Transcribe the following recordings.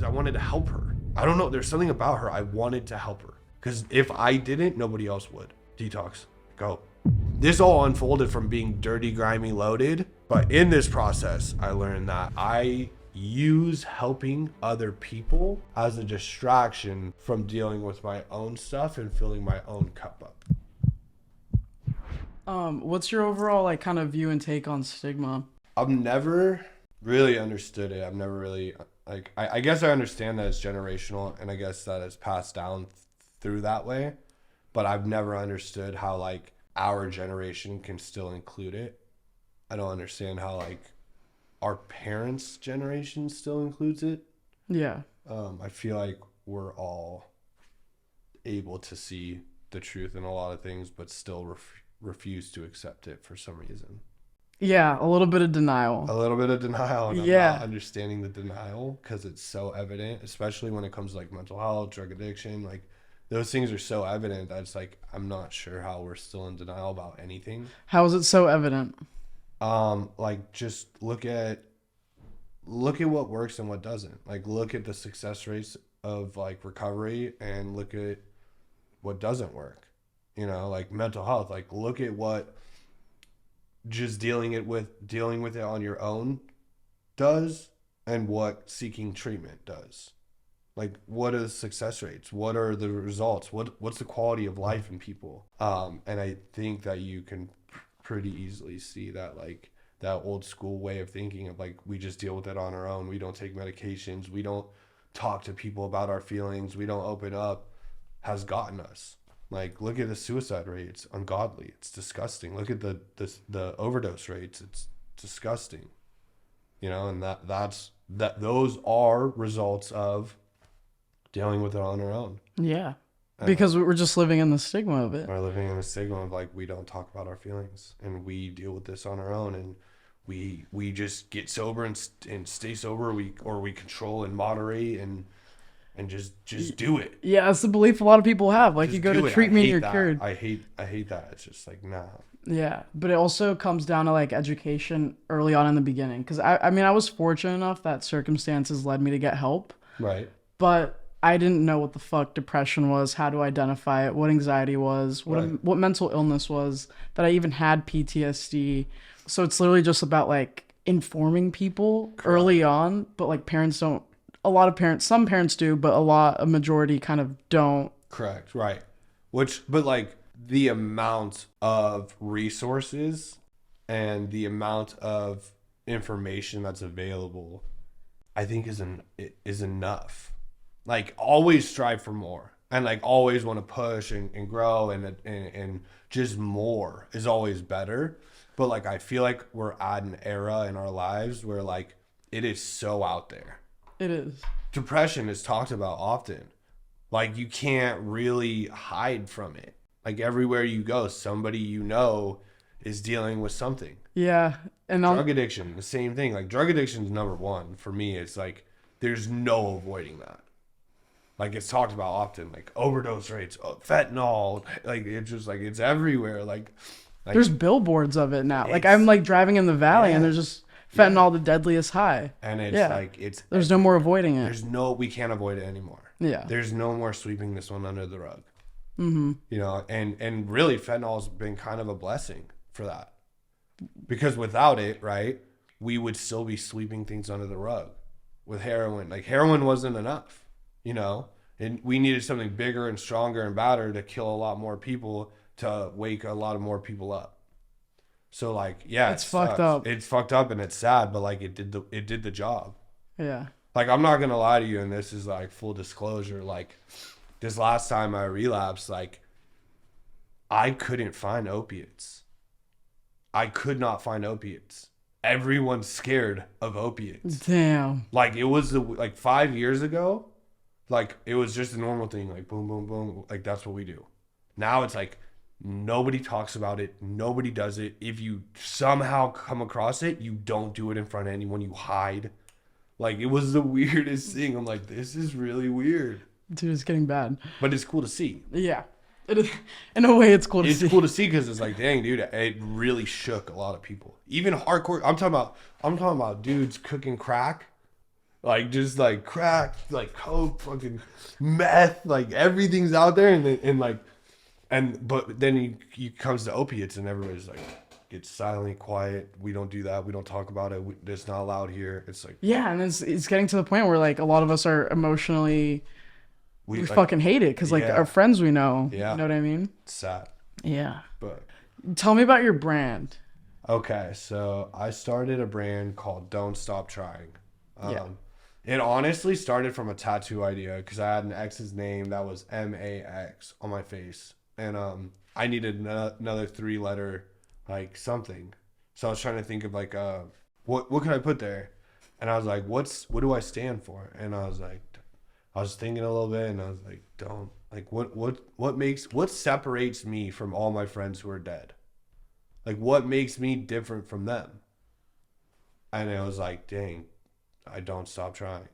I wanted to help her. I don't know. There's something about her. I wanted to help her. Because if I didn't, nobody else would. Detox. Go. This all unfolded from being dirty, grimy, loaded. But in this process, I learned that I use helping other people as a distraction from dealing with my own stuff and filling my own cup up. What's your overall like kind of view and take on stigma? I've never really understood it. I've never really like I guess I understand that it's generational and I guess that it's passed down through that way, but I've never understood how like our generation can still include it. I don't understand how like our parents' generation still includes it. Yeah. I feel like we're all able to see the truth in a lot of things, but still refuse to accept it for some reason. Yeah, a little bit of denial. A little bit of denial, and Yeah. I'm not understanding the denial because it's so evident, especially when it comes to like mental health, drug addiction. Like those things are so evident that it's like I'm not sure how we're still in denial about anything. How is it so evident? Like just look at what works and what doesn't. Like look at the success rates of like recovery and look at what doesn't work. You know, like mental health. Like look at what just dealing with it on your own does and what seeking treatment does. Like what are the success rates? What are the results? What's the quality of life in people? And I think that you can pretty easily see that like that old school way of thinking of like we just deal with it on our own. We don't take medications. We don't talk to people about our feelings. We don't open up has gotten us. Like look at the suicide rate. It's ungodly. It's disgusting. Look at the overdose rates. It's disgusting. You know, and those are results of dealing with it on our own. Yeah. Because we're just living in the stigma of it. We're living in the stigma of like we don't talk about our feelings and we deal with this on our own and we just get sober and stay sober. We control and moderate and just do it. Yeah, that's the belief a lot of people have. Like Just you go do to it. treatment and you're that. cured. I hate that. It's just like nah. Yeah, but it also comes down to like education early on in the beginning. Because I mean, I was fortunate enough that circumstances led me to get help. Right. But I didn't know what the fuck depression was, how to identify it, what anxiety was, what mental illness was, that I even had PTSD. So it's literally just about like informing people early on. But like parents don't. Some parents do, but a majority kind of don't. Correct. Right. But like the amount of resources and the amount of information that's available, I think is enough. Like always strive for more and like always want to push and grow and just more is always better. But like, I feel like we're at an era in our lives where like it is so out there. It is. Depression is talked about often. Like you can't really hide from it. Like everywhere you go, somebody you know is dealing with something. Yeah. And drug addiction, the same thing. Like drug addiction is number one for me. It's like there's no avoiding that. Like it's talked about often, like overdose rates, fentanyl. Like it's just like it's everywhere. Like there's billboards of it now. Like I'm like driving in the valley and there's just fentanyl, the deadliest high. And it's like there's no more avoiding it. We can't avoid it anymore. Yeah. There's no more sweeping this one under the rug. Mm-hmm. You know, and really fentanyl has been kind of a blessing for that. Because without it, right, we would still be sweeping things under the rug with heroin. Like heroin wasn't enough, you know, and we needed something bigger and stronger and badder to kill a lot more people, to wake a lot of more people up. So like, yeah, it's fucked up. It's fucked up and it's sad, but like it did the job. Yeah. Like I'm not gonna lie to you, and this is like full disclosure. Like this last time I relapsed, like I couldn't find opiates. I could not find opiates. Everyone's scared of opiates. Damn. Like it was like 5 years ago, like it was just a normal thing. Like boom, boom, boom. Like that's what we do. Now it's like nobody talks about it. Nobody does it. If you somehow come across it, you don't do it in front of anyone. You hide. Like it was the weirdest thing. I'm like, this is really weird. Dude, it's getting bad. But it's cool to see. Yeah. It is, in a way, it's cool to see. It's cool to see because it's like, dang, dude, it really shook a lot of people. Even hardcore. I'm talking about dudes cooking crack Like just like crack, like coke, fucking meth, like everything's out there, but then you comes to opiates and everybody's like gets silently quiet. We don't do that. We don't talk about it. It's not allowed here. It's like Yeah, and it's getting to the point where like a lot of us are emotionally we like, fucking hate it because like yeah. our friends we know. Yeah. You know what I mean? It's sad. Yeah. But Tell me about your brand. okay, so I started a brand called Don't Stop Trying. Yeah. It honestly started from a tattoo idea because I had an ex's name that was MAX on my face, and I needed another 3-letter like something. So I was trying to think of like what can I put there, and I was like, what do I stand for? And I was thinking a little bit, and I was like, don't like what separates me from all my friends who are dead? Like what makes me different from them? And it was like, dang, I don't stop trying.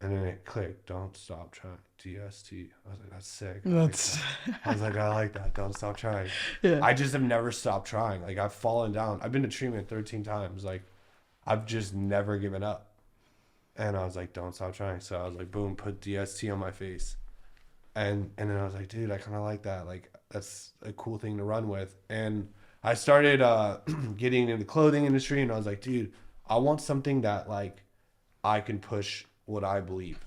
And then it clicked, don't stop trying. DST. I was like, that's sick. I was like, I like that. Don't stop trying. Yeah. I just have never stopped trying. Like I've fallen down. I've been to treatment 13 times. Like I've just never given up. And I was like, don't stop trying. So I was like, boom, put DST on my face. And then I was like, dude, I kind of like that. Like that's a cool thing to run with. And I started getting into the clothing industry, and I was like, dude, I want something that like I can push what I believe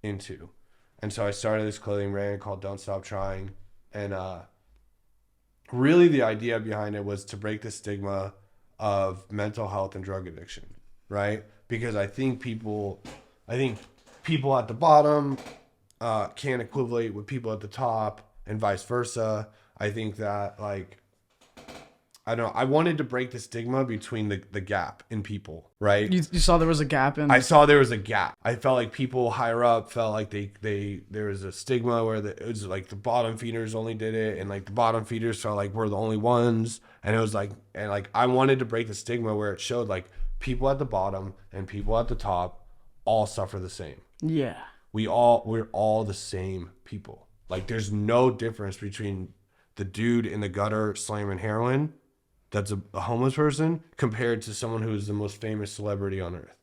into. And so I started this clothing brand called Don't Stop Trying. And really the idea behind it was to break the stigma of mental health and drug addiction, right? Because I think people at the bottom can't equivalent with people at the top and vice versa. I think that like I don't know. I wanted to break the stigma between the gap in people, right? You saw there was a gap in. I saw there was a gap. I felt like people higher up felt like there was a stigma where it was like the bottom feeders only did it, and like the bottom feeders felt like we're the only ones, and it was like I wanted to break the stigma where it showed like people at the bottom and people at the top all suffer the same. Yeah. We're all the same people. Like there's no difference between the dude in the gutter slamming heroin that's a homeless person compared to someone who is the most famous celebrity on earth.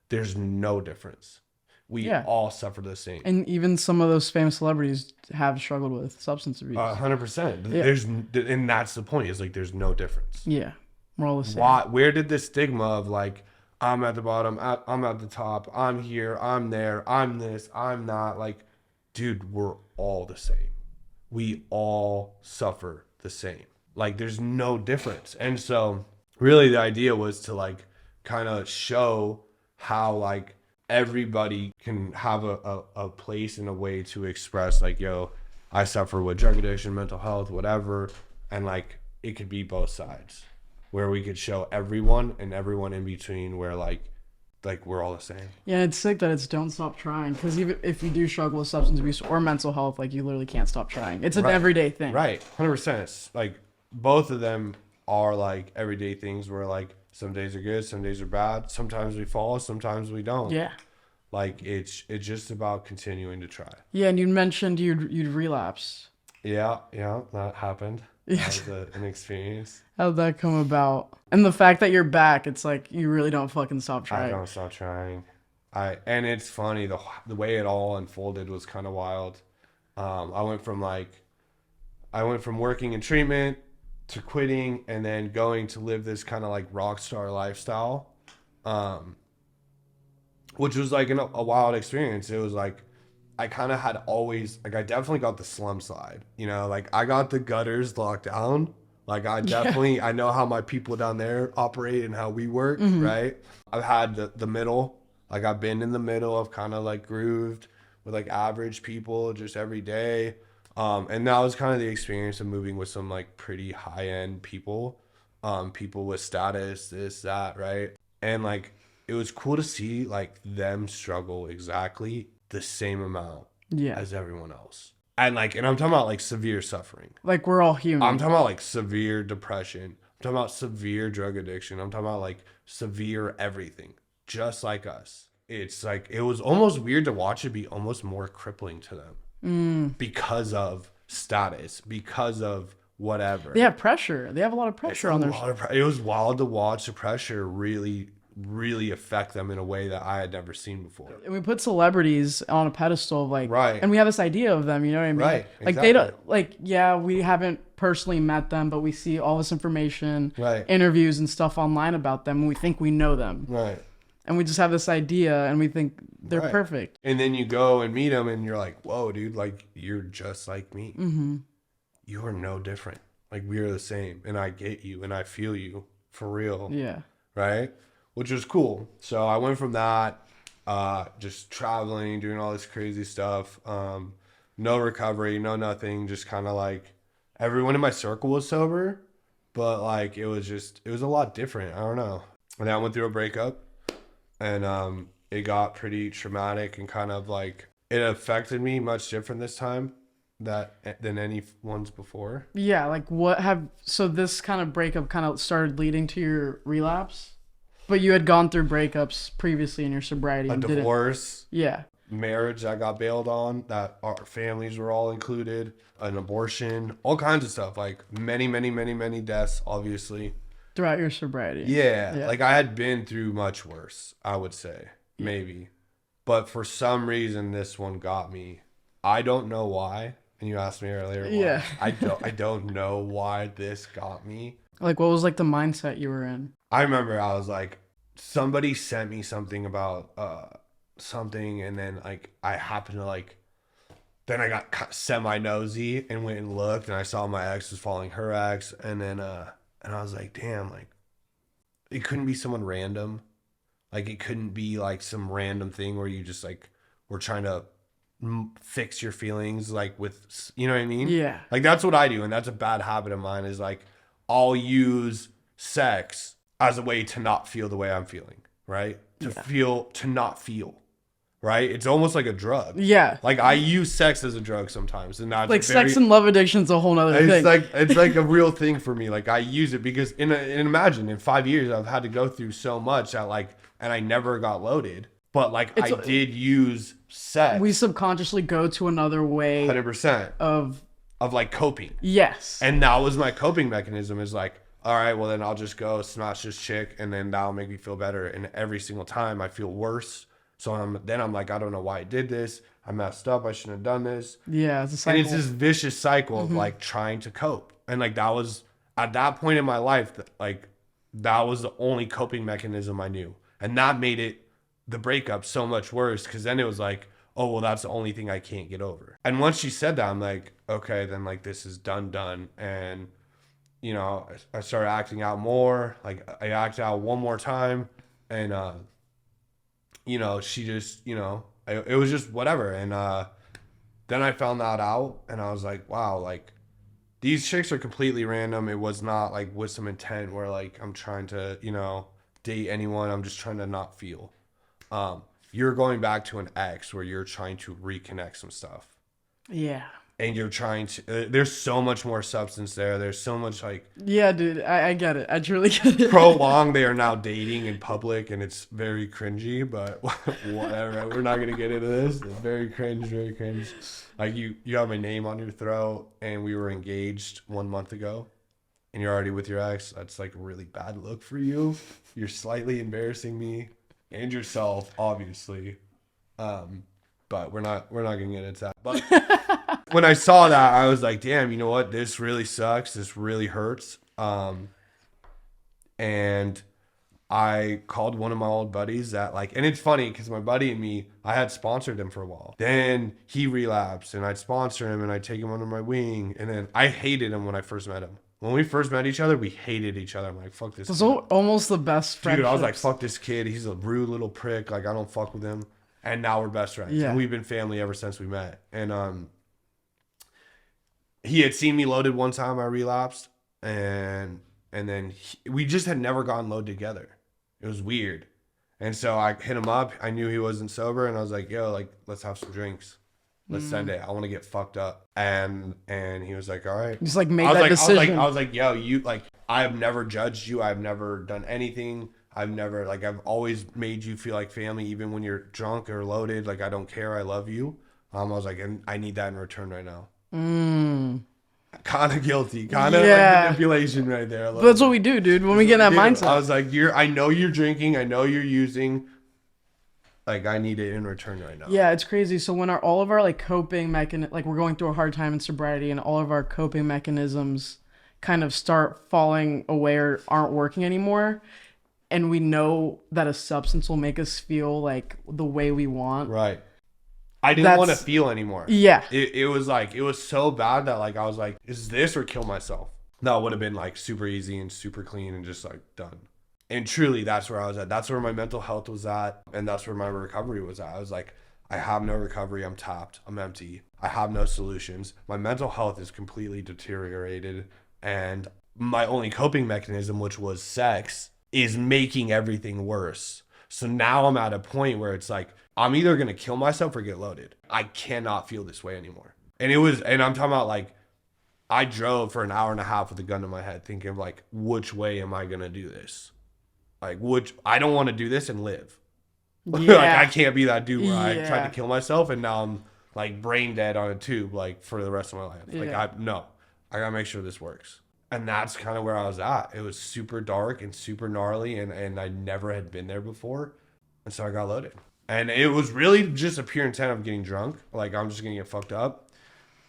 There's no difference. We all suffer the same. And even some of those famous celebrities have struggled with substance abuse. 100%. Yeah. And that's the point. Is like there's no difference. Yeah, we're all the same. Where did the stigma of like I'm at the bottom, I'm at the top, I'm here, I'm there, I'm this, I'm not, like, dude, we're all the same. We all suffer the same. Like there's no difference. And so really the idea was to like kind of show how like everybody can have a place and a way to express like, yo, I suffer with drug addiction, mental health, whatever. And like it could be both sides where we could show everyone and everyone in between where like we're all the same. Yeah, it's sick that it's don't stop trying, because even if you do struggle with substance abuse or mental health, like you literally can't stop trying. It's an everyday thing. Right. 100%. It's like both of them are like everyday things where like some days are good, some days are bad. Sometimes we fall, sometimes we don't. Yeah. Like it's just about continuing to try. Yeah, and you mentioned you'd relapse. Yeah, that happened. That was an experience. How'd that come about? And the fact that you're back, it's like you really don't fucking stop trying. I don't stop trying. And it's funny, the way it all unfolded was kind of wild. I went from working in treatment to quitting and then going to live this kind of like rock star lifestyle, which was like a wild experience. It was like I kind of had always, like I definitely got the slum side, you know, like I got the gutters locked down. Like I definitely, I know how my people down there operate and how we work, right? I've had the middle, like I've been in the middle of kind of like grooved with like average people just every day. And that was kind of the experience of moving with some like pretty high end people, people with status, this, that, right? And like, it was cool to see like them struggle exactly the same amount as everyone else. And I'm talking about like severe suffering. Like we're all human. I'm talking about like severe depression. I'm talking about severe drug addiction. I'm talking about like severe everything, just like us. It's like, it was almost weird to watch it be almost more crippling to them because of status, because of whatever. They have pressure. They have a lot of pressure on their It was wild to watch the pressure really really affect them in a way that I had never seen before. And we put celebrities on a pedestal of like, Right. and we have this idea of them, you know what I mean? Right, Like exactly. they don't like, yeah, we haven't personally met them, but we see all this information, Right. interviews and stuff online about them, and we think we know them. Right. And we just have this idea and we think they're Right. perfect. And then you go and meet them and you're like, whoa, dude, like you're just like me. Mm-hmm. You are no different. Like we are the same. And I get you and I feel you for real. Yeah. Right. Which was cool. So I went from that, just traveling, doing all this crazy stuff. No recovery, no nothing. Just kind of like everyone in my circle was sober, but like it was a lot different. I don't know. And then I went through a breakup. And it got pretty traumatic and kind of like it affected me much different this time than any ones before. Yeah, like so this kind of breakup kind of started leading to your relapse? But you had gone through breakups previously in your sobriety. A divorce, yeah, marriage I got bailed on, that our families were all included, an abortion, all kinds of stuff, like many deaths, obviously. throughout your sobriety. Yeah, like I had been through much worse, I would say, maybe. But for some reason, this one got me. I don't know why. And you asked me earlier why. Yeah. I don't know why this got me. Like, what was like the mindset you were in? I remember I was like, somebody sent me something about something, and then like I happened to like, then I got semi nosy and went and looked, and I saw my ex was following her ex, and then and I was like, damn, like it couldn't be someone random, like it couldn't be like some random thing where you just like were trying to fix your feelings, like with, you know what I mean? Yeah. Like that's what I do, and that's a bad habit of mine. Is like I'll use sex as a way to not feel the way I'm feeling, right? To not feel, right? It's almost like a drug. Yeah. Like I use sex as a drug sometimes, and that's like sex and love addiction's a whole nother thing. It's like a real thing for me. Like I use it because imagine in 5 years I've had to go through so much that like, and I never got loaded, but like I did use sex. We subconsciously go to another way 100% of like coping. Yes. And that was my coping mechanism, is like, all right, well then I'll just go smash this chick, and then that'll make me feel better. And every single time I feel worse. So I'm like, I don't know why I did this. I messed up. I shouldn't have done this. Yeah, it's a cycle. And it's this vicious cycle of like trying to cope. And like that was at that point in my life, like that was the only coping mechanism I knew. And that made the breakup so much worse, because then it was like, oh, well, that's the only thing I can't get over. And once she said that, I'm like, okay, then like this is done. And, you know, I started acting out more. Like I acted out one more time, and, you know, she just, you know, it was just whatever. And then I found that out, and I was like, wow, like these chicks are completely random. It was not like with some intent where like I'm trying to, you know, date anyone. I'm just trying to not feel. You're going back to an ex where you're trying to reconnect some stuff. Yeah. And you're trying to, there's so much more substance there. There's so much like. Yeah, dude, I get it. I truly get it. Prolonged, they are now dating in public, and it's very cringy, but whatever. We're not going to get into this. It's very cringe. Like you have my name on your throat, and we were engaged 1 month ago, and you're already with your ex. That's like a really bad look for you. You're slightly embarrassing me and yourself, obviously. But we're not gonna get into that. But when I saw that, I was like, damn, you know what? This really sucks. This really hurts. And I called one of my old buddies that like, and it's funny because my buddy and me, I had sponsored him for a while. Then he relapsed, and I'd sponsor him, and I'd take him under my wing. And then I hated him when I first met him. When we first met each other, we hated each other. I'm like, fuck this It's kid. almost the best friend. Dude, I was like, fuck this kid. He's a rude little prick. Like, I don't fuck with him. And now we're best friends. Yeah. And we've been family ever since we met. And he had seen me loaded one time. I relapsed. And then we just had never gone load together. It was weird. And so I hit him up. I knew he wasn't sober. And I was like, yo, like, let's have some drinks. Let's send it. I want to get fucked up. And he was like, all right. Just like made that decision. I was like, yo, you like, I have never judged you. I've never done anything. I've always made you feel like family, even when you're drunk or loaded. Like, I don't care. I love you. I was like, and I need that in return right now. Kind of guilty, kind of like Yeah. manipulation right there. But that's what we do, dude. When we get in that mindset. I was like, I know you're drinking, I know you're using. Like, I need it in return right now. Yeah, it's crazy. So when all of our like coping like we're going through a hard time in sobriety, and all of our coping mechanisms kind of start falling away or aren't working anymore, and we know that a substance will make us feel like the way we want. Right. I didn't want to feel anymore. Yeah. It was like, it was so bad that like I was like, is this or kill myself? That would have been like super easy and super clean and just like done. And truly, that's where I was at. That's where my mental health was at. And that's where my recovery was at. I was like, I have no recovery. I'm tapped. I'm empty. I have no solutions. My mental health is completely deteriorated. And my only coping mechanism, which was sex, is making everything worse. So now I'm at a point where it's like, I'm either going to kill myself or get loaded. I cannot feel this way anymore. And I'm talking about like, I drove for an hour and a half with a gun to my head thinking of like, which way am I going to do this? Like, I don't want to do this and live. Yeah. Like, I can't be that dude where I Yeah. tried to kill myself and now I'm like brain dead on a tube, like for the rest of my life. Like, Yeah. I gotta make sure this works. And that's kind of where I was at. It was super dark and super gnarly, and I never had been there before. And so I got loaded. And it was really just a pure intent of getting drunk. Like, I'm just gonna get fucked up.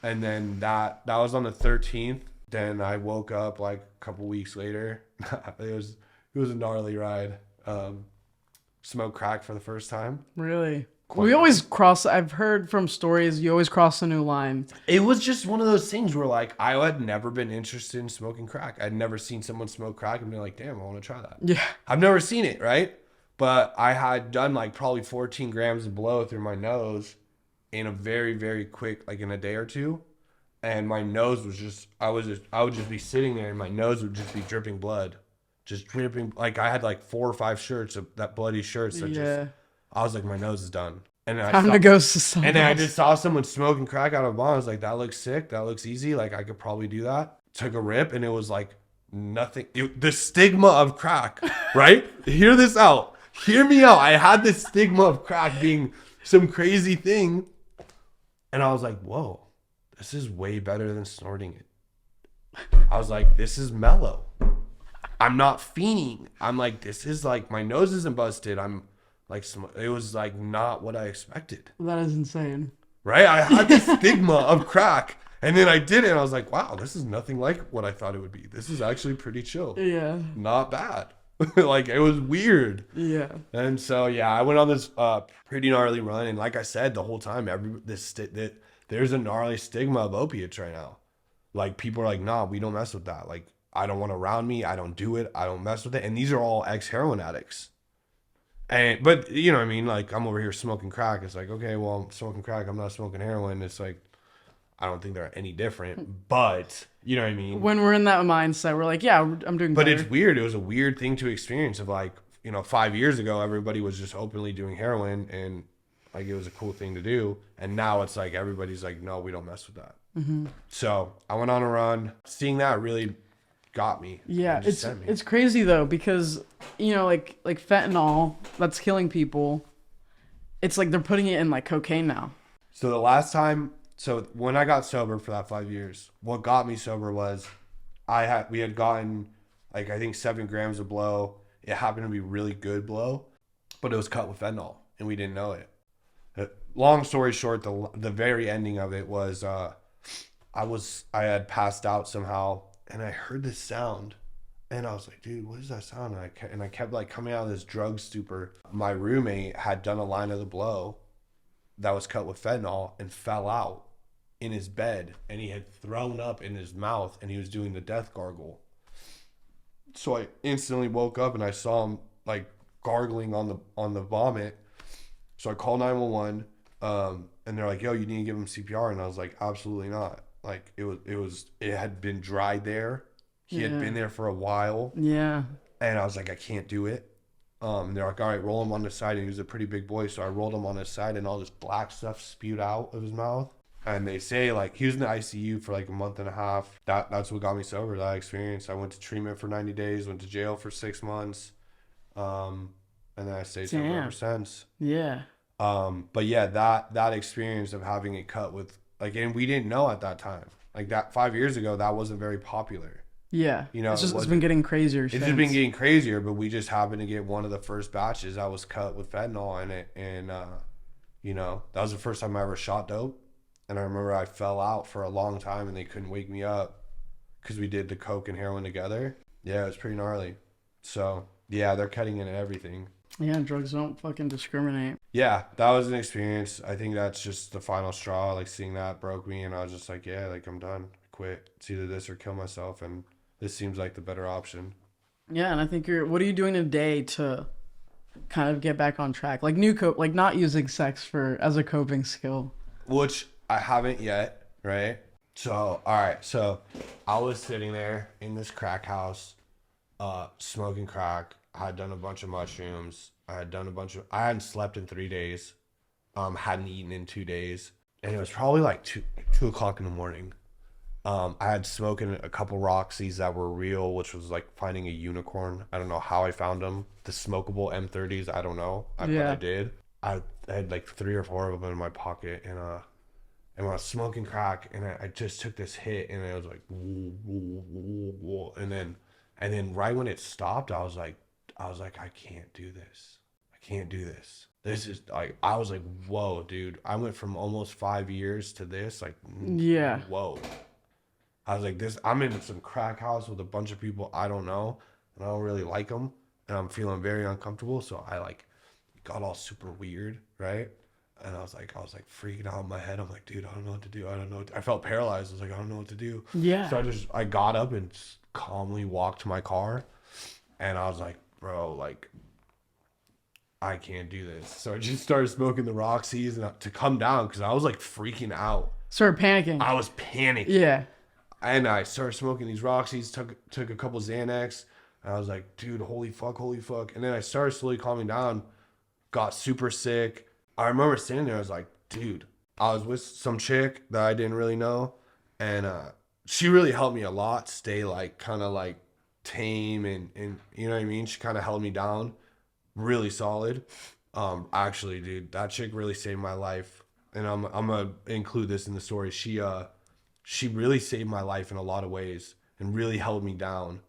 And then that was on the 13th. Then I woke up like a couple weeks later. It was a gnarly ride. Smoked crack for the first time. Really? We always cross. I've heard from stories you always cross a new line. It was just one of those things where like I had never been interested in smoking crack. I'd never seen someone smoke crack and be like, damn, I want to try that. Yeah. I've never seen it, right? But I had done like probably 14 grams of blow through my nose in a very, very quick, like in a day or two. And my nose was just, I would just be sitting there and my nose would just be dripping blood. Just dripping. Like I had like 4 or 5 shirts of that bloody shirts. That just, I was like, my nose is done. And then Time to go to someone and then I else. just saw someone smoking crack out of a bomb. I was like, that looks sick. That looks easy. Like I could probably do that. Took a rip and it was like nothing. The stigma of crack, right? Hear this out. Hear me out. I had this stigma of crack being some crazy thing. And I was like, whoa, this is way better than snorting it. I was like, this is mellow. I'm not fiending. I'm like, this is like, my nose isn't busted. I'm like, it was like not what I expected. That is insane. Right? I had this stigma of crack. And then I did it and I was like, wow, this is nothing like what I thought it would be. This is actually pretty chill. Yeah. Not bad. Like, it was weird. Yeah. And so, yeah, I went on this pretty gnarly run. And like I said, the whole time, there's a gnarly stigma of opiates right now. Like, people are like, nah, we don't mess with that. Like, I don't want around me. I don't do it. I don't mess with it. And these are all ex-heroin addicts. But you know what I mean? Like, I'm over here smoking crack. It's like, okay, well, I'm smoking crack. I'm not smoking heroin. It's like, I don't think they're any different. But, you know what I mean? When we're in that mindset, we're like, yeah, I'm doing But better. it's weird. It was a weird thing to experience of like, 5 years ago, everybody was just openly doing heroin and like it was a cool thing to do. And now it's like, everybody's like, no, we don't mess with that. Mm-hmm. So I went on a run. Seeing that really got me. Yeah, it's crazy though, because like fentanyl that's killing people, it's like they're putting it in like cocaine now. So when I got sober for that 5 years, what got me sober was we had gotten like I think 7 grams of blow. It happened to be really good blow, but it was cut with fentanyl and we didn't know it. Long story short, the very ending of it was I had passed out somehow and I heard this sound and I was like, dude, what is that sound? And I kept like coming out of this drug stupor. My roommate had done a line of the blow that was cut with fentanyl and fell out in his bed and he had thrown up in his mouth and he was doing the death gargle. So I instantly woke up and I saw him like gargling on the vomit. So I called 911 and they're like, yo, you need to give him CPR. And I was like, absolutely not. Like it had been dried there. He had been there for a while. Yeah. And I was like, I can't do it. And they're like, all right, roll him on the side. And he was a pretty big boy. So I rolled him on his side and all this black stuff spewed out of his mouth. And they say like he was in the ICU for like a month and a half. That's what got me sober, that experience. I went to treatment for 90 days, went to jail for 6 months. And then I stayed sober ever since. Yeah. But yeah, that experience of having it cut with like, and we didn't know at that time. Like that 5 years ago, that wasn't very popular. Yeah. You know, It's been getting crazier It's since. just been getting crazier, but we just happened to get one of the first batches that was cut with fentanyl in it. And, you know, that was the first time I ever shot dope. And I remember I fell out for a long time and they couldn't wake me up because we did the coke and heroin together. Yeah, it was pretty gnarly. So, yeah, they're cutting into everything. Yeah, drugs don't fucking discriminate. Yeah, that was an experience. I think that's just the final straw. Like, seeing that broke me, and I was just like, yeah, like, I'm done. Quit. It's either this or kill myself, and this seems like the better option. Yeah, and I think what are you doing today to kind of get back on track? Like like not using sex as a coping skill. Which I haven't yet, right? So, all right. So, I was sitting there in this crack house, smoking crack. I had done a bunch of mushrooms. I hadn't slept in 3 days. Hadn't eaten in 2 days. And it was probably like 2 o'clock in the morning. I had smoking a couple Roxys that were real, which was like finding a unicorn. I don't know how I found them. The smokable M30s, I don't know. But I did. I had like 3 or 4 of them in my pocket, and when I was smoking crack, and I just took this hit, and it was like, woo, woo, woo, woo. And then right when it stopped, I was like, I can't do this. I can't do this. This is like, I was like, whoa, dude. I went from almost 5 years to this, like, yeah. Whoa. I was like, I'm in some crack house with a bunch of people I don't know, and I don't really like them, and I'm feeling very uncomfortable. So I like got all super weird, right? And I was like freaking out in my head. I'm like, dude, I don't know what to do. I felt paralyzed. I was like, I don't know what to do. Yeah. So I got up and calmly walked to my car, and I was like, bro, like, I can't do this. So I just started smoking the Roxys to come down, because I was like freaking out. Started panicking. I was panicking. Yeah. And I started smoking these Roxys, took a couple Xanax, and I was like, dude, holy fuck. And then I started slowly calming down, got super sick. I remember sitting there, I was like, dude, I was with some chick that I didn't really know, and she really helped me a lot stay like kind of like tame, and you know what I mean? She kind of held me down really solid. Actually, dude, that chick really saved my life, and I'm gonna include this in the story. She really saved my life in a lot of ways and really held me down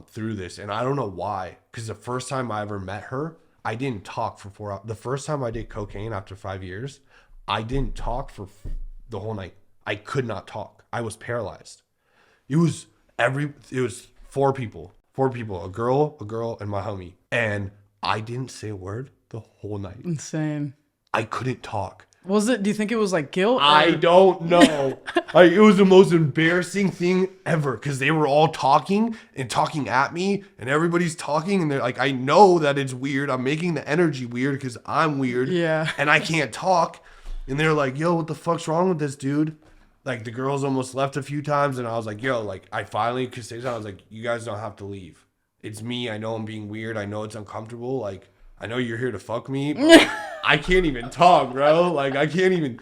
through this. And I don't know why, because the first time I ever met her, I didn't talk for 4 hours. The first time I did cocaine after 5 years, I didn't talk for the whole night. I could not talk. I was paralyzed. It was 4 people, a girl, and my homie. And I didn't say a word the whole night. Insane. I couldn't talk. Do you think it was like guilt? I don't know. Like, it was the most embarrassing thing ever, because they were all talking at me, and everybody's talking, and they're like, I know that it's weird. I'm making the energy weird because I'm weird. Yeah. And I can't talk. And they're like, yo, what the fuck's wrong with this dude? Like, the girls almost left a few times, and I was like, yo, like, I finally could say something. I was like, you guys don't have to leave. It's me. I know I'm being weird. I know it's uncomfortable. Like, I know you're here to fuck me, but I can't even talk, bro. Like, I can't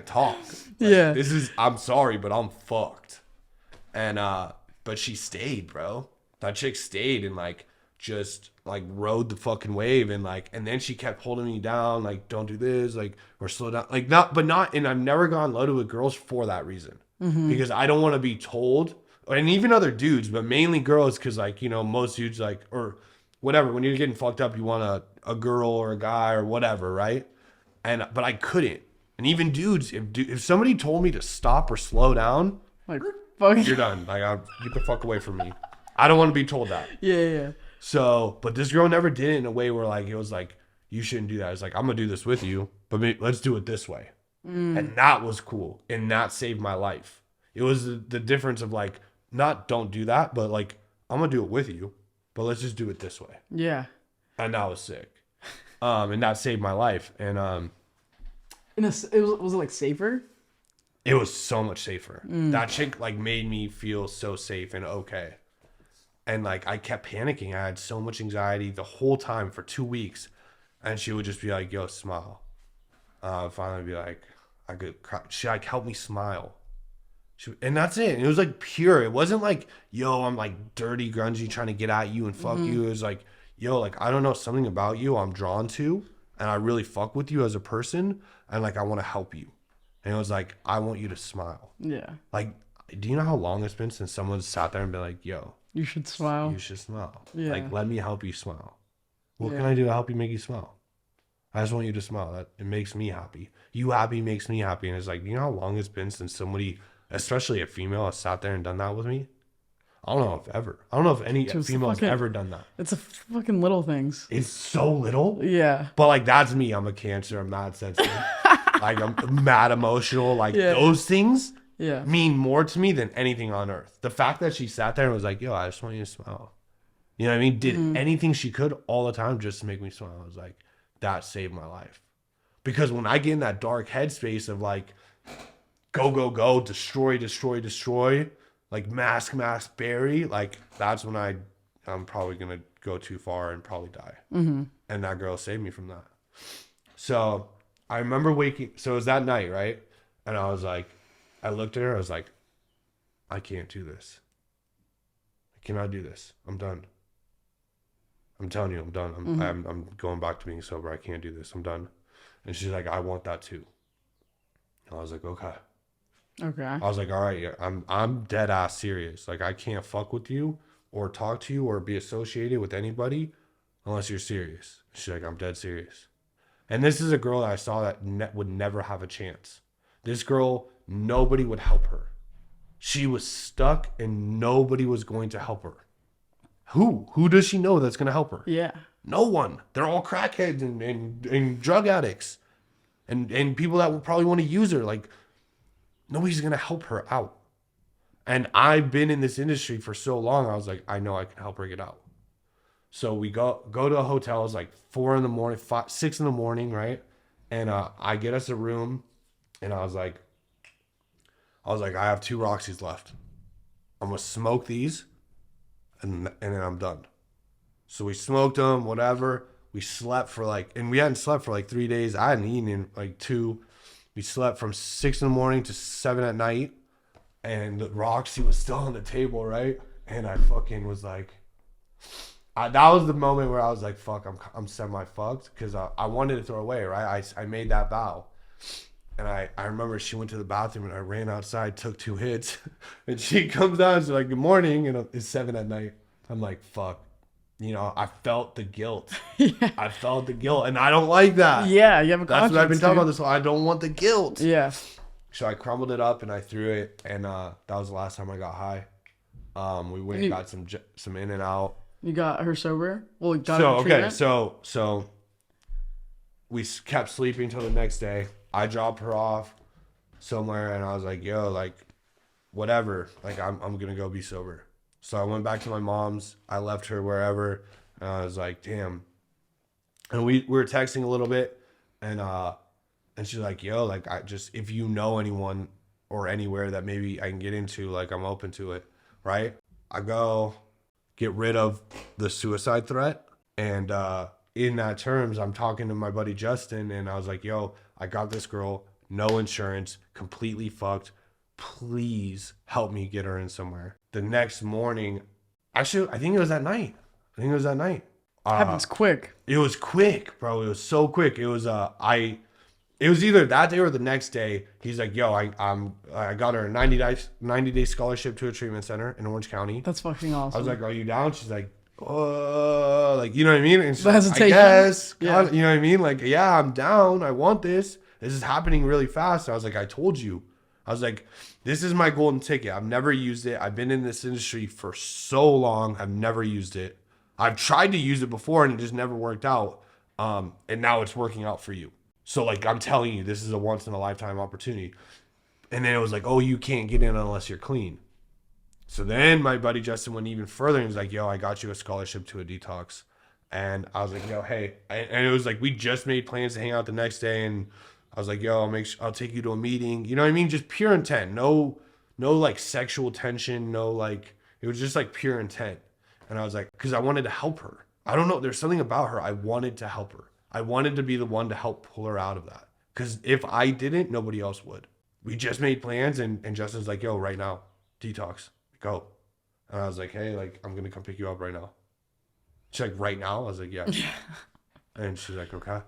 talk. Like, yeah. I'm sorry, but I'm fucked. And, but she stayed, bro. That chick stayed and, like, just, like, rode the fucking wave. And, like, and then she kept holding me down, like, don't do this, like, or slow down. Like, and I've never gone loaded with girls for that reason. Mm-hmm. Because I don't want to be told, and even other dudes, but mainly girls, because, like, you know, most dudes, like, or whatever, when you're getting fucked up, you want a girl or a guy or whatever, right? But I couldn't. And even dudes, if somebody told me to stop or slow down, like, fuck, you're done. Like, get the fuck away from me. I don't want to be told that. Yeah. So, but this girl never did it in a way where, like, it was like, you shouldn't do that. It's like, I'm gonna do this with you, but let's do it this way. And that was cool, and that saved my life. It was the difference of, like, not don't do that, but, like, I'm gonna do it with you, but let's just do it this way. Yeah. And that was sick. And that saved my life. And was it like safer? It was so much safer. That chick, like, made me feel so safe and okay. And, like, I kept panicking. I had so much anxiety the whole time for 2 weeks. And she would just be like, yo, smile. Finally be like, I could cry. She, like, helped me smile. And that's it. And it was, like, pure. It wasn't like, yo, I'm, like, dirty, grungy, trying to get at you and fuck you. It was like, yo, like, I don't know, something about you I'm drawn to, and I really fuck with you as a person, and, like, I want to help you. And it was like, I want you to smile. Yeah. Like, do you know how long it's been since someone sat there and been like, yo, You should smile. you should smile. Yeah. Like, let me help you smile. What Yeah. can I do to help you make you smile? I just want you to smile. That it makes me happy. You happy makes me happy. And it's like, you know how long it's been since somebody, especially a female, has sat there and done that with me? I don't know if ever. I don't know if any Just female has fucking- ever done that. It's a fucking little things. It's so little. Yeah. But like, that's me. I'm a Cancer. I'm mad sensitive. Like, I'm mad emotional. Like, Yeah. those things Yeah. mean more to me than anything on earth. The fact that she sat there and was like, yo, I just want you to smile. You know what I mean? Did anything she could all the time just to make me smile. I was like, that saved my life. Because when I get in that dark headspace of like, go, destroy, like mask, bury, like that's when I'm probably going to go too far and probably die. Mm-hmm. And that girl saved me from that. So I remember so it was that night, right? And I was like, I looked at her, I was like, I can't do this. I cannot do this. I'm done. I'm telling you, I'm done. I'm going back to being sober. I can't do this. I'm done. And she's like, I want that too. And I was like, okay. Okay. I was like, all right, yeah, I'm dead ass serious. Like, I can't fuck with you or talk to you or be associated with anybody unless you're serious. She's like, I'm dead serious. And this is a girl that I saw that would never have a chance. This girl, nobody would help her. She was stuck and nobody was going to help her. Who does she know that's going to help her? Yeah. No one. They're all crackheads and drug addicts and people that will probably want to use her. Like, nobody's going to help her out. And I've been in this industry for so long. I was like, I know I can help her get out. So we go to a hotel. It's like 4 in the morning, 6 in the morning, right? And I get us a room, and I was like, I have 2 Roxys left. I'm gonna smoke these, and then I'm done. So we smoked them, whatever. We slept for and we hadn't slept for 3 days. I hadn't eaten in 2. We slept from 6 in the morning to 7 at night, and the Roxy was still on the table, right? And I fucking was like, that was the moment where I was like, fuck, I'm semi-fucked, because I wanted to throw away, right? I made that vow. And I remember she went to the bathroom, and I ran outside, took 2 hits, and she comes down, she's like, good morning, and it's 7 at night. I'm like, fuck. You know, I felt the guilt. Yeah. I felt the guilt, and I don't like that. Yeah, you have a conscience. That's what I've been talking dude. about this whole, I don't want the guilt. Yeah. So I crumbled it up and I threw it, and that was the last time I got high. We went and got some in and out. You got her sober? Well, you got So her okay, treatment? so we kept sleeping till the next day. I dropped her off somewhere, and I was like, yo, like, whatever, like, I'm gonna go be sober. So I went back to my mom's. I left her wherever, and I was like, damn. And we were texting a little bit, and she's like, yo, like, if you know anyone or anywhere that maybe I can get into, like, I'm open to it, right? I go get rid of the suicide threat, and in that terms, I'm talking to my buddy Justin, and I was like, yo, I got this girl, no insurance, completely fucked. Please help me get her in somewhere. The next morning, actually, I think it was that night. Happens quick. It was quick, bro. It was so quick. It was it was either that day or the next day. He's like, yo, I got her a 90-day scholarship to a treatment center in Orange County. That's fucking awesome. I was like, are you down? She's like, like, you know what I mean? And she's The like, hesitation. I guess. Yeah. You know what I mean? Like, yeah, I'm down. I want this. This is happening really fast. I was like, I told you. I was like, this is my golden ticket. I've never used it. I've been in this industry for so long. I've never used it. I've tried to use it before and it just never worked out. And now it's working out for you. So, like, I'm telling you, this is a once in a lifetime opportunity. And then it was like, oh, you can't get in unless you're clean. So then my buddy Justin went even further and was like, yo, I got you a scholarship to a detox. And I was like, yo, hey. And it was like, we just made plans to hang out the next day. And I was like, yo, I'll take you to a meeting. You know what I mean? Just pure intent. No like sexual tension. No, like, it was just like pure intent. And I was like, because I wanted to help her. I don't know. There's something about her. I wanted to help her. I wanted to be the one to help pull her out of that. Because if I didn't, nobody else would. We just made plans, and Justin's like, yo, right now, detox, go. And I was like, hey, like, I'm going to come pick you up right now. She's like, right now? I was like, yeah. And she's like, okay.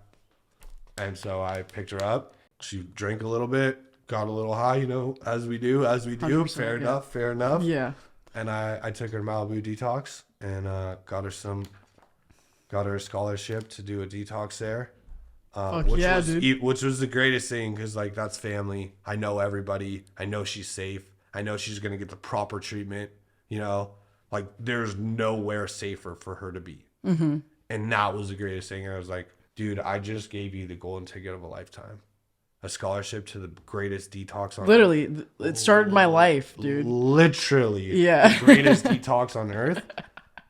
And so I picked her up. She drank a little bit, got a little high, you know, as we do. 100%, Fair yeah. enough. Yeah. And I took her to Malibu detox and got her a scholarship to do a detox there. Fuck yeah, dude. Which was the greatest thing because like that's family. I know everybody. I know she's safe. I know she's gonna get the proper treatment. You know, like there's nowhere safer for her to be. Mm-hmm. And that was the greatest thing. I was like, dude, I just gave you the golden ticket of a lifetime, a scholarship to the greatest detox on Literally, earth. it started my life, dude. Literally, Yeah. the greatest detox on earth.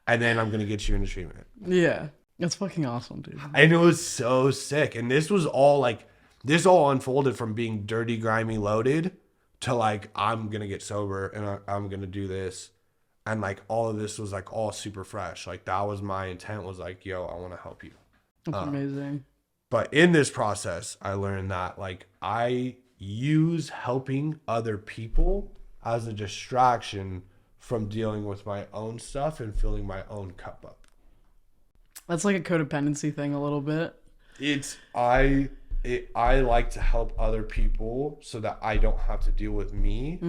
And then I'm gonna get you into treatment. Yeah. That's fucking awesome, dude. And it was so sick. And this was all like, this all unfolded from being dirty, grimy, loaded to like, I'm going to get sober and I'm going to do this. And like, all of this was like all super fresh. Like, that was my intent was like, yo, I want to help you. That's amazing. But in this process, I learned that like, I use helping other people as a distraction from dealing with my own stuff and filling my own cup up. That's like a codependency thing a little bit. I like to help other people so that I don't have to deal with me.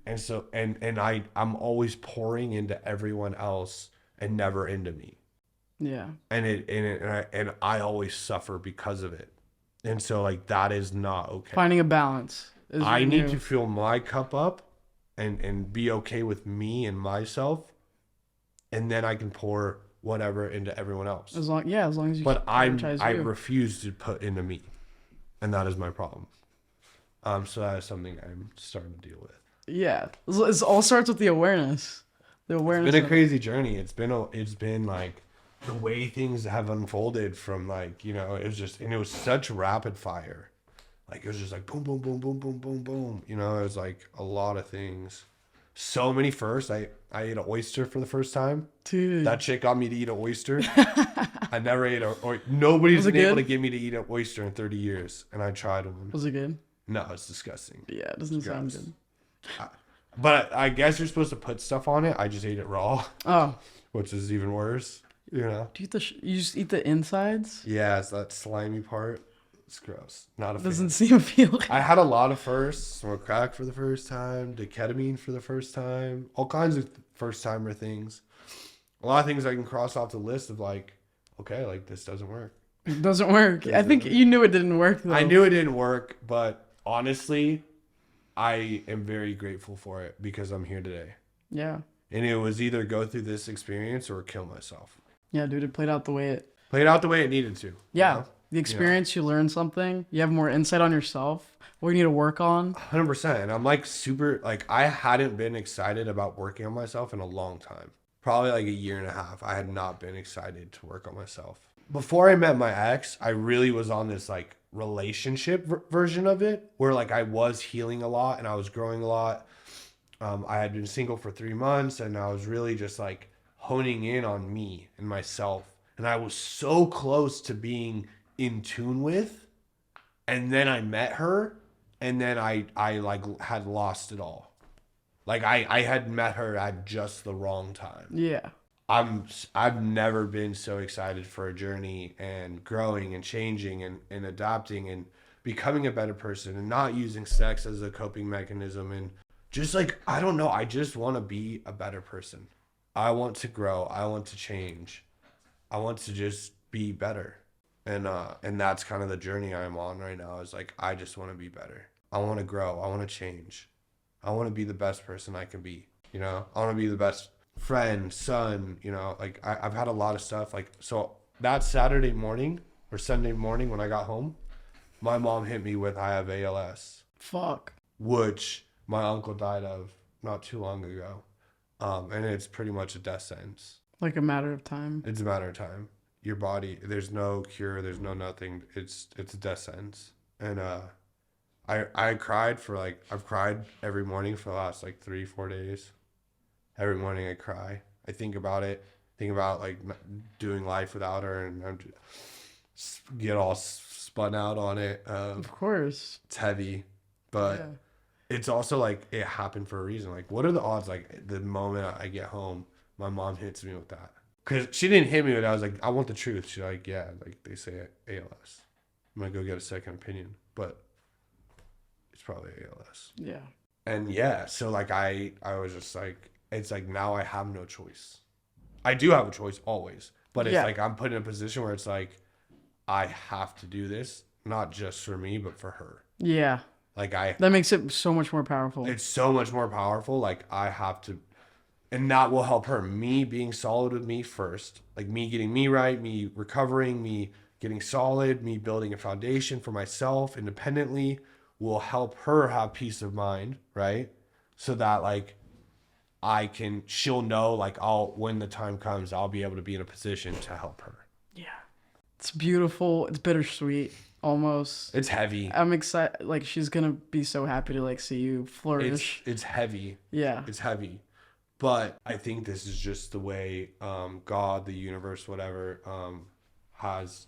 And so I'm always pouring into everyone else and never into me. Yeah. And I always suffer because of it. And so like that is not okay. Finding a balance. I need to fill my cup up and be okay with me and myself, and then I can pour whatever into everyone else. As long as you. But I you. refuse to put into me, and that is my problem. So that is something I'm starting to deal with. Yeah, it all starts with the awareness. The awareness. It's been a crazy journey. It's been like the way things have unfolded from like, you know, it was such rapid fire. Like it was just like boom, boom, boom, boom, boom, boom, boom. You know, it was like a lot of things. So many firsts. I ate an oyster for the first time. Dude. That chick got me to eat an oyster. I never ate nobody's been able to get me to eat an oyster in 30 years. And I tried one. Was it good? No, it's disgusting. Yeah, it doesn't sound good. But I guess you're supposed to put stuff on it. I just ate it raw. Oh. Which is even worse. You know? Do you eat you just eat the insides? Yeah, it's that slimy part. It's gross. Not a fan. Doesn't seem appealing. I had a lot of firsts. Smoked crack for the first time. Did ketamine for the first time. All kinds of first timer things. A lot of things I can cross off the list of like, okay, like this doesn't work. It doesn't work. I think you knew it didn't work though. I knew it didn't work, but honestly, I am very grateful for it because I'm here today. Yeah. And it was either go through this experience or kill myself. Yeah, dude, it played out the way it needed to. Yeah. You know? The experience, you learn something. You have more insight on yourself. What you need to work on. 100%. And I'm like super, like I hadn't been excited about working on myself in a long time. Probably like a year and a half. I had not been excited to work on myself. Before I met my ex, I really was on this like relationship version of it where like I was healing a lot and I was growing a lot. I had been single for 3 months and I was really just like honing in on me and myself. And I was so close to being in tune with, and then I met her and then I like had lost it all. Like I had met her at just the wrong time. Yeah. I've never been so excited for a journey and growing and changing and adapting and becoming a better person and not using sex as a coping mechanism and just like, I don't know, I just want to be a better person. I want to grow. I want to change. I want to just be better. And that's kind of the journey I'm on right now is like, I just want to be better. I want to grow. I want to change. I want to be the best person I can be. You know, I want to be the best friend, son, you know, like I've had a lot of stuff. Like, so that Saturday morning or Sunday morning when I got home, my mom hit me with, I have ALS. Fuck. Which my uncle died of not too long ago. And it's pretty much a death sentence. Like a matter of time. It's a matter of time. Your body, there's no cure, there's no nothing. It's a death sentence. And I cried for like, I've cried every morning for the last like 3-4 days. Every morning I cry. I think about it. Think about like doing life without her, and I get all spun out on it. Of course. It's heavy, but it's also like it happened for a reason. Like, what are the odds? Like the moment I get home, my mom hits me with that. Cause she didn't hit me with that. I was like, I want the truth. She's like, yeah, like they say ALS. I'm gonna go get a second opinion, but it's probably ALS. Yeah. And yeah, so like I was just like, it's like now I have no choice. I do have a choice always, but it's like I'm put in a position where it's like I have to do this, not just for me, but for her. Yeah. Like that makes it so much more powerful. It's so much more powerful. Like I have to, and that will help her. Me being solid with me first, like me getting me right, me recovering, me getting solid, me building a foundation for myself independently will help her have peace of mind, right? So that like she'll know like when the time comes, I'll be able to be in a position to help her. Yeah. It's beautiful. It's bittersweet almost. It's heavy. I'm excited. Like she's going to be so happy to like see you flourish. It's heavy. Yeah. It's heavy. But I think this is just the way God, the universe, whatever, has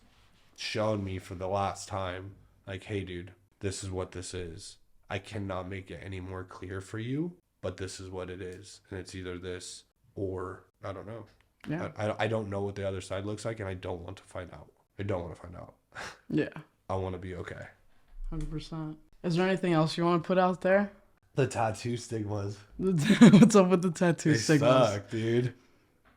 shown me for the last time. Like, hey, dude, this is what this is. I cannot make it any more clear for you, but this is what it is. And it's either this or I don't know. Yeah. I don't know what the other side looks like, and I don't want to find out. I don't want to find out. Yeah. I want to be okay. 100%. Is there anything else you want to put out there? The tattoo stigmas. What's up with the tattoo stigmas? They suck, dude.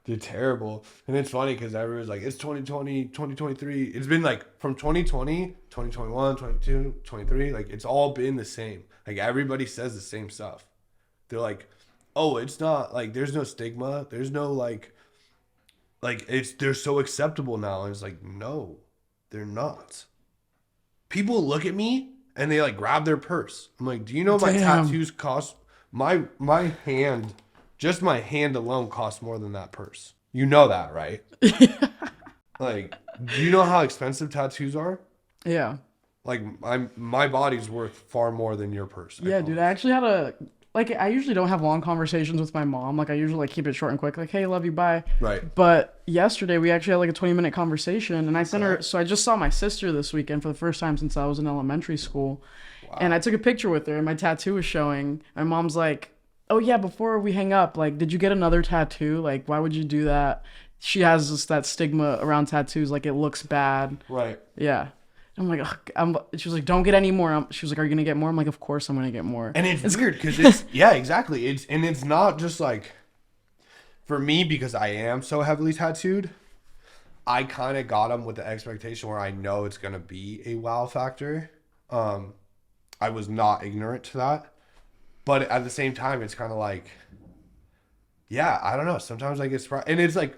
They're terrible. And it's funny because everyone's like, it's 2020, 2023. It's been like from 2020, 2021, 22, 23. Like, it's all been the same. Like, everybody says the same stuff. They're like, oh, it's not, like, there's no stigma. There's no, like they're so acceptable now. And it's like, no, they're not. People look at me and they, like, grab their purse. I'm like, do you know my tattoos cost? My hand, just my hand alone costs more than that purse. You know that, right? Like, do you know how expensive tattoos are? Yeah. Like, my body's worth far more than your purse. Yeah, dude. I actually had I usually don't have long conversations with my mom. Like, I usually like keep it short and quick. Like, hey, love you, bye. Right. But yesterday we actually had like a 20-minute conversation, and I sent her. So I just saw my sister this weekend for the first time since I was in elementary school. Wow. And I took a picture with her, and my tattoo was showing. My mom's like, oh yeah, before we hang up, like, did you get another tattoo? Like, why would you do that? She has that stigma around tattoos, like it looks bad. Right. Yeah. I'm like, she was like, don't get any more. She was like, are you going to get more? I'm like, of course I'm going to get more. And it's weird because it's, yeah, exactly. It's not just like, for me, because I am so heavily tattooed, I kind of got them with the expectation where I know it's going to be a wow factor. I was not ignorant to that. But at the same time, it's kind of like, yeah, I don't know. Sometimes I get surprised. And it's like,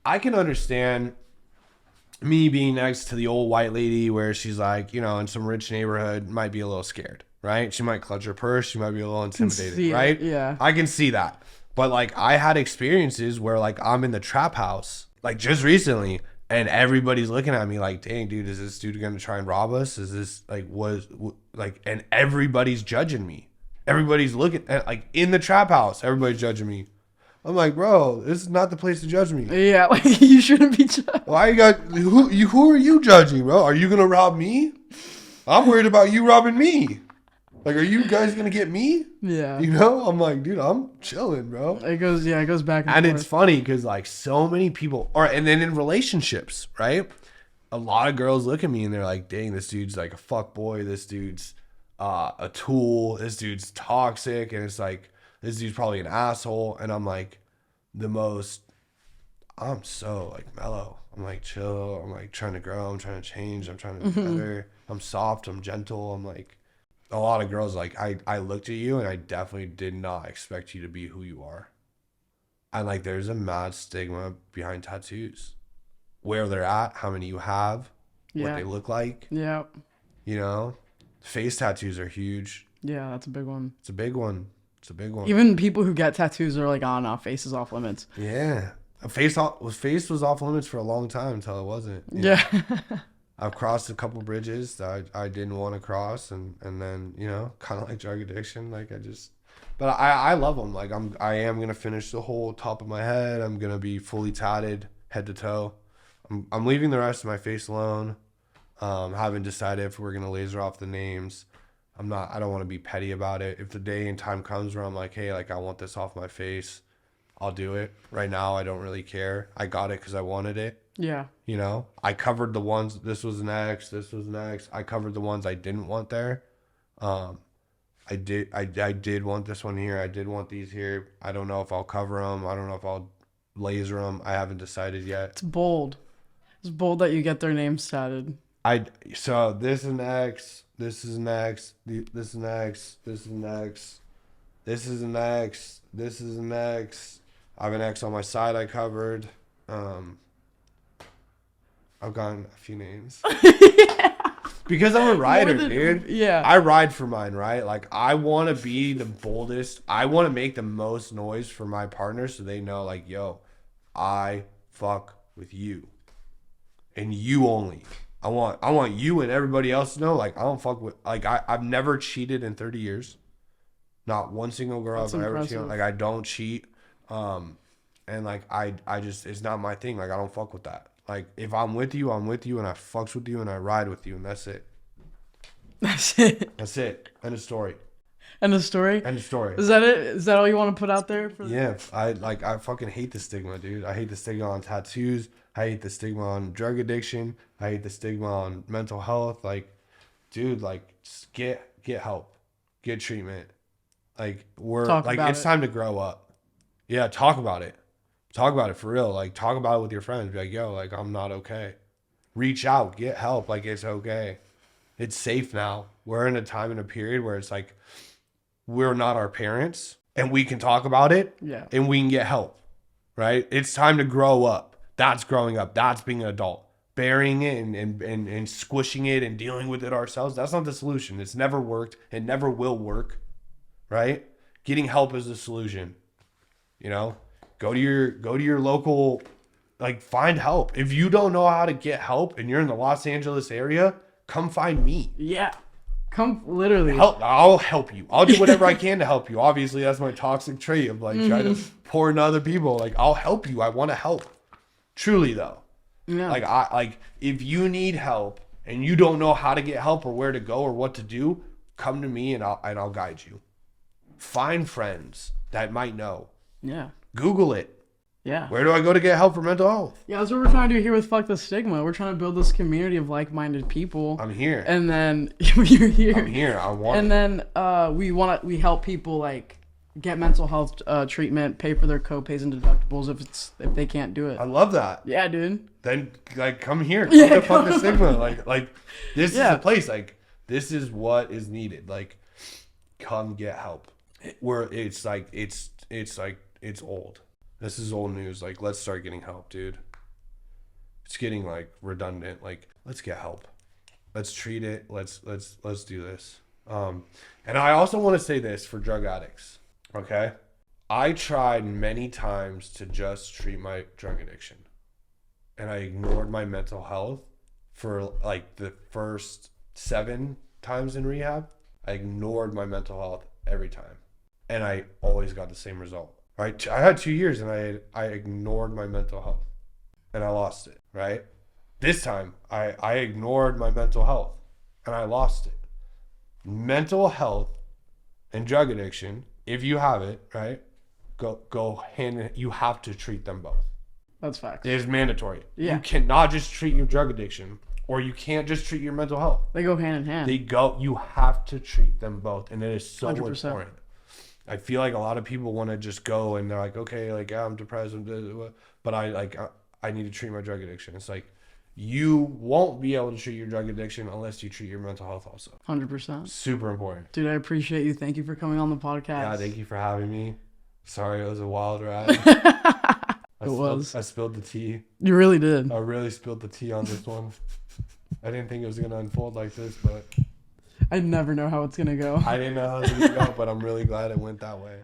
I can understand me being next to the old white lady where she's like, you know, in some rich neighborhood, might be a little scared, right? She might clutch her purse. She might be a little intimidated, right? Yeah. I can see that. But like, I had experiences where like I'm in the trap house, like just recently, and everybody's looking at me like, dang, dude, is this dude going to try and rob us? Is this like, and everybody's judging me. Everybody's looking at, like, in the trap house, everybody's judging me. I'm like, bro, this is not the place to judge me. Yeah, like, you shouldn't be judged. Why who are you judging, bro? Are you gonna rob me? I'm worried about you robbing me. Like, are you guys gonna get me? Yeah. You know? I'm like, dude, I'm chilling, bro. It goes back and And forth. it's funny because like so many people and then in relationships, right? A lot of girls look at me and they're like, dang, this dude's like a fuck boy. This dude's a tool. This dude's toxic. And it's like, this dude's probably an asshole. And I'm like, I'm so like mellow. I'm like chill. I'm like trying to grow. I'm trying to change. I'm trying to be better. I'm soft. I'm gentle. I'm like, a lot of girls like, I looked at you and I definitely did not expect you to be who you are. And like, there's a mad stigma behind tattoos. Where they're at, how many you have, what they look like. Yeah. You know, face tattoos are huge. Yeah, that's a big one. It's a big one. Even people who get tattoos are like, oh no, face is off limits. Yeah. Face was off limits for a long time until it wasn't. Yeah. I've crossed a couple bridges that I didn't want to cross, and then, you know, kind of like drug addiction, like but I love them. Like I am gonna finish the whole top of my head. I'm gonna be fully tatted head to toe. I'm leaving the rest of my face alone. Haven't decided if we're gonna laser off the names. I don't want to be petty about it. If the day and time comes where I'm like, hey, like I want this off my face, I'll do it. Right now, I don't really care. I got it because I wanted it. Yeah. You know, I covered the ones, this was an X. I covered the ones I didn't want there. I did want this one here. I did want these here. I don't know if I'll cover them. I don't know if I'll laser them. I haven't decided yet. It's bold. It's bold that you get their names tatted. So this is an X. This is an X. This is an X. This is an X. This is an X. This is an X. I have an X on my side I covered. I've gotten a few names. Because I'm a rider, dude. Yeah. I ride for mine, right? Like, I want to be the boldest. I want to make the most noise for my partner so they know, like, yo, I fuck with you. And you only. I want you and everybody else to know, like, I don't fuck with, like, I've never cheated in 30 years. Not one single girl I've ever cheated on. Like, I don't cheat. And, like, I just, it's not my thing. Like, I don't fuck with that. Like, if I'm with you, I'm with you, and I fucks with you, and I ride with you, and that's it. That's it. That's it. End of story. End of story? End of story. Is that it? Is that all you want to put out there? Yeah. I fucking hate the stigma, dude. I hate the stigma on tattoos. I hate the stigma on drug addiction. I hate the stigma on mental health. Like, dude, like, just get help. Get treatment. Like, it's time to grow up. Yeah, talk about it. Talk about it for real. Like, talk about it with your friends. Be like, yo, like, I'm not okay. Reach out. Get help. Like, it's okay. It's safe now. We're in a time and a period where it's like, we're not our parents and we can talk about it. Yeah. And we can get help, right? It's time to grow up. That's growing up. That's being an adult. Burying it and squishing it and dealing with it ourselves. That's not the solution. It's never worked. It never will work, right? Getting help is the solution, you know? Go to your local, like, find help. If you don't know how to get help and you're in the Los Angeles area, come find me. Yeah. Come, literally. I'll help you. I'll do whatever I can to help you. Obviously, that's my toxic trait of, like, trying to pour into other people. Like, I'll help you. I want to help. Truly, though. Yeah. Like, if you need help and you don't know how to get help or where to go or what to do, come to me and I'll guide you. Find friends that might know. Yeah. Google it. Yeah. Where do I go to get help for mental health? Yeah, that's what we're trying to do here with Fuck the Stigma. We're trying to build this community of like-minded people. I'm here. And then you're here. I'm here. I want. And then we help people, like, get mental health treatment, pay for their co-pays and deductibles if they can't do it. I love that. Yeah, dude. Then, like, come here. Yeah, Come to Fuck the Stigma. Like this is Yeah. the place. Like, this is what is needed. Like, come get help. It's old. This is old news. Like, let's start getting help, dude. It's getting, like, redundant. Like, let's get help. Let's treat it. Let's do this. And I also want to say this for drug addicts. Okay? I tried many times to just treat my drug addiction. And I ignored my mental health for, like, the first 7 times in rehab. I ignored my mental health every time. And I always got the same result. Right? I had 2 years and I ignored my mental health. And I lost it. Right? This time, I ignored my mental health. And I lost it. Mental health and drug addiction, if you have it, right? Go hand in, you have to treat them both. That's facts. It is mandatory. Yeah. You cannot just treat your drug addiction, or you can't just treat your mental health. They go hand in hand. You have to treat them both, and it is so 100%. important. I feel like a lot of people want to just go and they're like, okay, like, yeah, I'm depressed, but I need to treat my drug addiction. It's like, you won't be able to treat your drug addiction unless you treat your mental health also. 100%. Super important. Dude, I appreciate you. Thank you for coming on the podcast. Yeah, thank you for having me. Sorry, it was a wild ride. I spilled the tea. You really did. I really spilled the tea on this one. I didn't think it was going to unfold like this, but I never know how it's going to go. I didn't know how it was going to go, but I'm really glad it went that way.